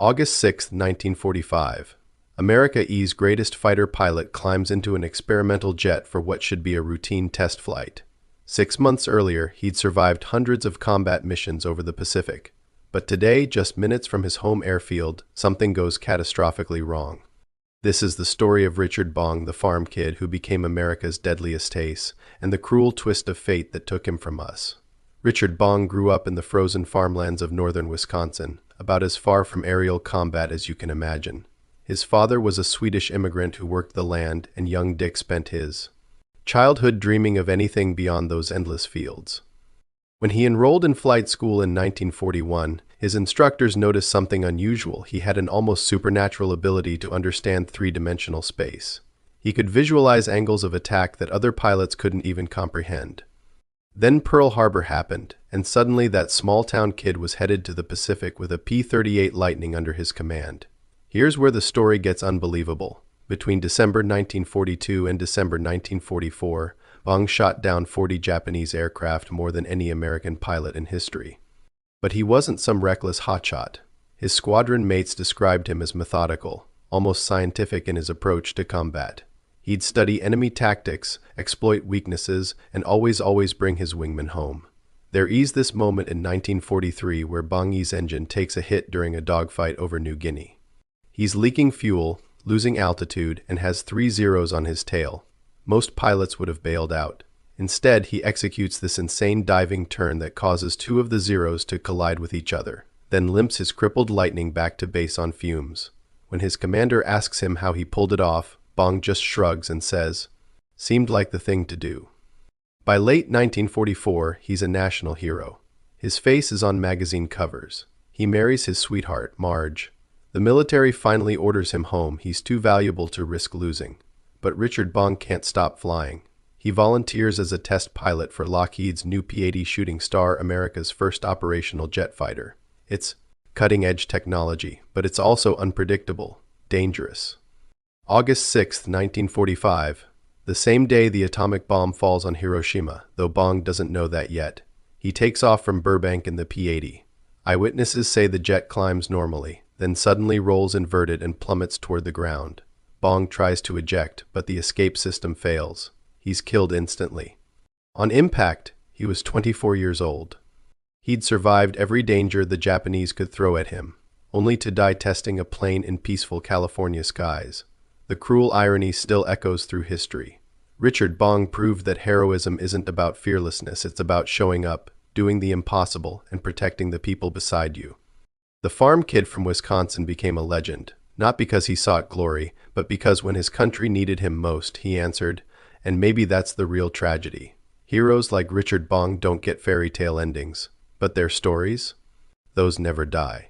August 6, 1945. America's greatest fighter pilot climbs into an experimental jet for what should be a routine test flight. 6 months earlier, he'd survived hundreds of combat missions over the Pacific. But today, just minutes from his home airfield, something goes catastrophically wrong. This is the story of Richard Bong, the farm kid who became America's deadliest ace, and the cruel twist of fate that took him from us. Richard Bong grew up in the frozen farmlands of northern Wisconsin, about as far from aerial combat as you can imagine. His father was a Swedish immigrant who worked the land, and young Dick spent his childhood dreaming of anything beyond those endless fields. When he enrolled in flight school in 1941, his instructors noticed something unusual. He had an almost supernatural ability to understand three-dimensional space. He could visualize angles of attack that other pilots couldn't even comprehend. Then Pearl Harbor happened, and suddenly that small-town kid was headed to the Pacific with a P-38 Lightning under his command. Here's where the story gets unbelievable. Between December 1942 and December 1944, Bong shot down 40 Japanese aircraft, more than any American pilot in history. But he wasn't some reckless hotshot. His squadron mates described him as methodical, almost scientific in his approach to combat. He'd study enemy tactics, exploit weaknesses, and always bring his wingmen home. There is this moment in 1943 where Bong's engine takes a hit during a dogfight over New Guinea. He's leaking fuel, losing altitude, and has 3 zeros on his tail. Most pilots would have bailed out. Instead, he executes this insane diving turn that causes 2 of the zeros to collide with each other, then limps his crippled Lightning back to base on fumes. When his commander asks him how he pulled it off, Bong just shrugs and says, "Seemed like the thing to do." By late 1944, he's a national hero. His face is on magazine covers. He marries his sweetheart, Marge. The military finally orders him home. He's too valuable to risk losing. But Richard Bong can't stop flying. He volunteers as a test pilot for Lockheed's new P-80 Shooting Star, America's first operational jet fighter. It's cutting-edge technology, but it's also unpredictable, dangerous. August 6, 1945. The same day the atomic bomb falls on Hiroshima, though Bong doesn't know that yet. He takes off from Burbank in the P-80. Eyewitnesses say the jet climbs normally, then suddenly rolls inverted and plummets toward the ground. Bong tries to eject, but the escape system fails. He's killed instantly. On impact, he was 24 years old. He'd survived every danger the Japanese could throw at him, only to die testing a plane in peaceful California skies. The cruel irony still echoes through history. Richard Bong proved that heroism isn't about fearlessness, it's about showing up, doing the impossible, and protecting the people beside you. The farm kid from Wisconsin became a legend, not because he sought glory, but because when his country needed him most, he answered, and maybe that's the real tragedy. Heroes like Richard Bong don't get fairy tale endings, but their stories? Those never die.